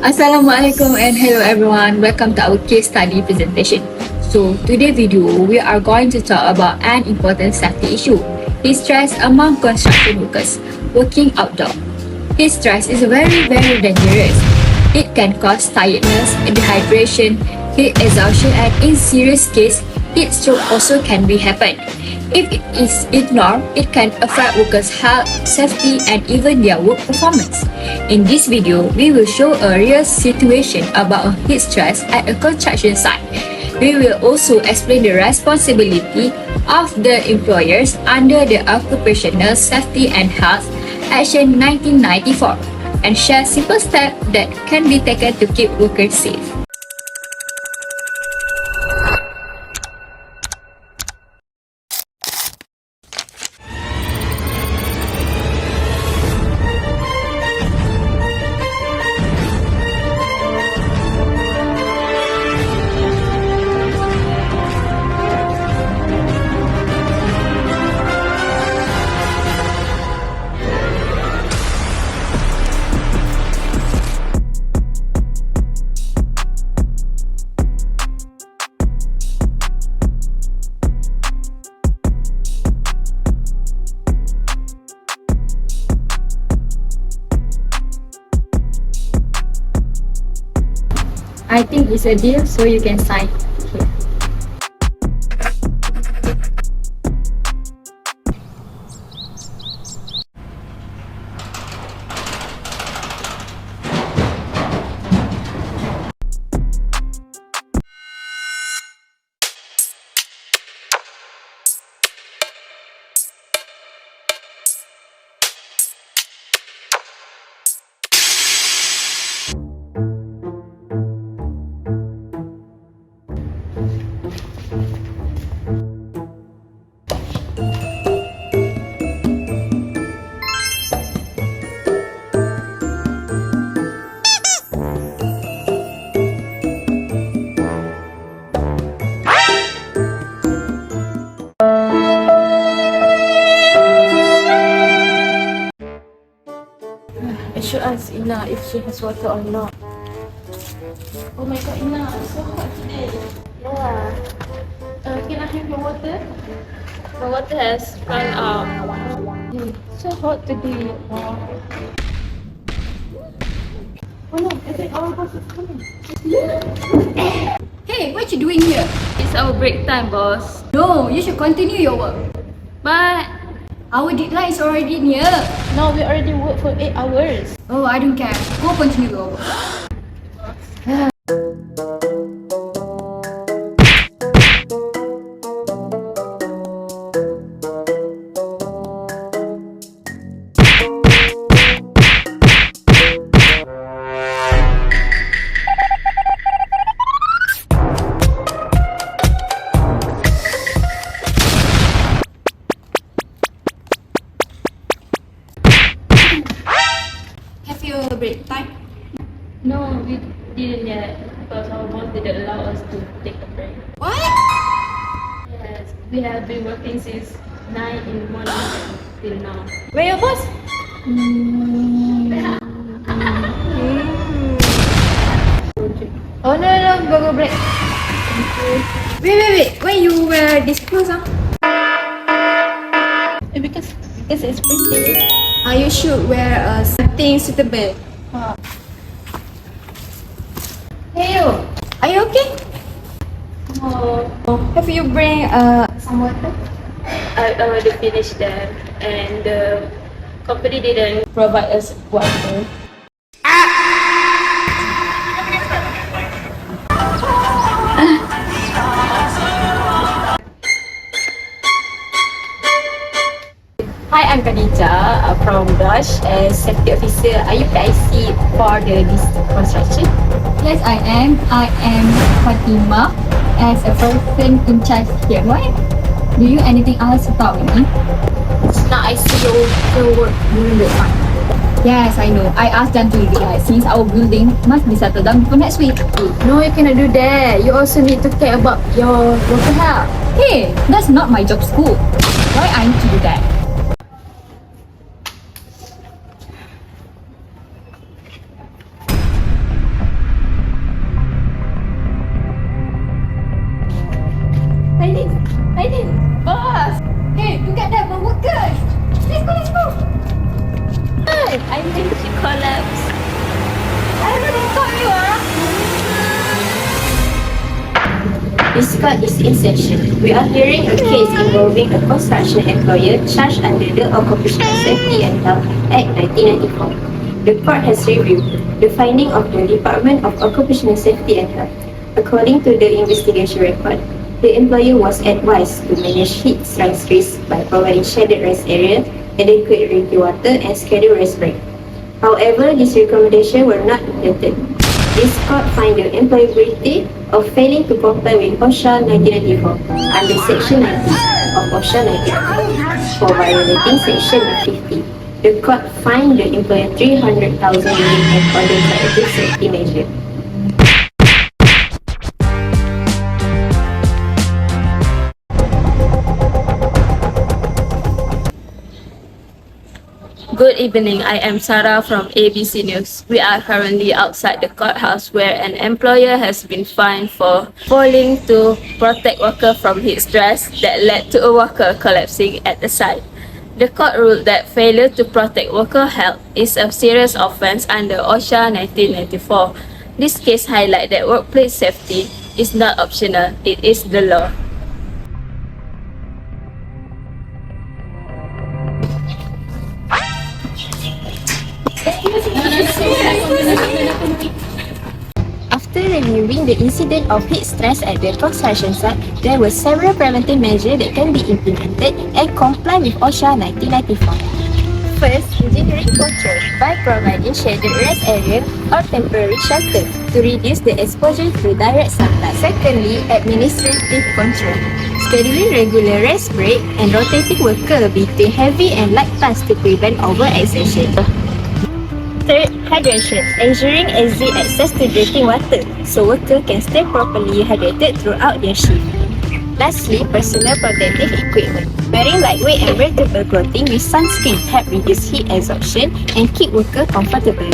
Assalamualaikum and hello everyone, welcome to our case study presentation. So today's video we are going to talk about an important safety issue, heat stress among construction workers working outdoor. Heat stress is very dangerous. It can cause tiredness, dehydration, heat exhaustion, and in serious case heat stroke also can be happen. If it is ignored, it can affect workers' health, safety, and even their work performance. In this video, we will show a real situation about heat stress at a construction site. We will also explain the responsibility of the employers under the Occupational Safety and Health Action 1994 and share simple steps that can be taken to keep workers safe. I think it's a deal, so you can sign here. I should ask Ina if she has water or not. Oh my god, Ina, it's so hot today. Yeah, Can I have your water? my water has run out. So hot today. Wow. Oh no, I think our boss is coming. Hey, what you doing here? It's our break time, boss. No, you should continue your work. But Our deadline is already near. No, we already worked for 8 hours. Oh, I don't care. Go continue your work. Have your break time? no, we didn't yet because our boss didn't allow us to take a break. What? Yes, we have been working since 9 in the morning till now. Where your boss? Oh no, go break. Wait. When you wear this clothes, Because it's pretty. you should wear something suitable. Hey you, are you okay? No, Have you bring some water? I already finished them and the company didn't provide us water. Hi, I'm Khadija from DARUS as safety officer. Are you PIC for this construction? Yes, I am. I am Fatima as a person in charge here. Why? Do you anything else to talk with me? Now I see your work during the time. Yes, I know. I asked them to realize since our building must be settled down for next week. No, you cannot do that. You also need to care about your worker health. Hey, that's not my job school. Why I need to do that? Ainin, boss. Hey, look at that, my workers! Let's go! I think she collapsed. I haven't got you, This court is in session. We are hearing a case involving a construction employer charged under the Occupational Safety and Health Act 1994. The court has reviewed the finding of the Department of Occupational Safety and Health. According to the investigation report, the employer was advised to manage heat stress risk by providing shaded rest area, adequate drinking water, and scheduled rest break. However, these recommendations were not implemented. This court found the employability of failing to comply with OSHA 1994 under Section 90 of OSHA 1994 for violating Section 50. The court fined the employer 300,000 ringgit for the corrective safety measure. Good evening, I am Sarah from ABC News. We are currently outside the courthouse where an employer has been fined for failing to protect worker from heat stress that led to a worker collapsing at the site. The court ruled that failure to protect worker health is a serious offence under OSHA 1994. This case highlights that workplace safety is not optional, it is the law. After reviewing the incident of heat stress at the construction site, there were several preventive measures that can be implemented and comply with OSHA 1994. First, engineering control by providing shaded rest area or temporary shelter to reduce the exposure to direct sunlight. Secondly, administrative control, scheduling regular rest break and rotating worker between heavy and light tasks to prevent overexertion. Third, hydration, ensuring easy access to drinking water so workers can stay properly hydrated throughout their shift. Lastly, personal protective equipment. Wearing lightweight and breathable clothing with sunscreen help reduce heat absorption and keep workers comfortable.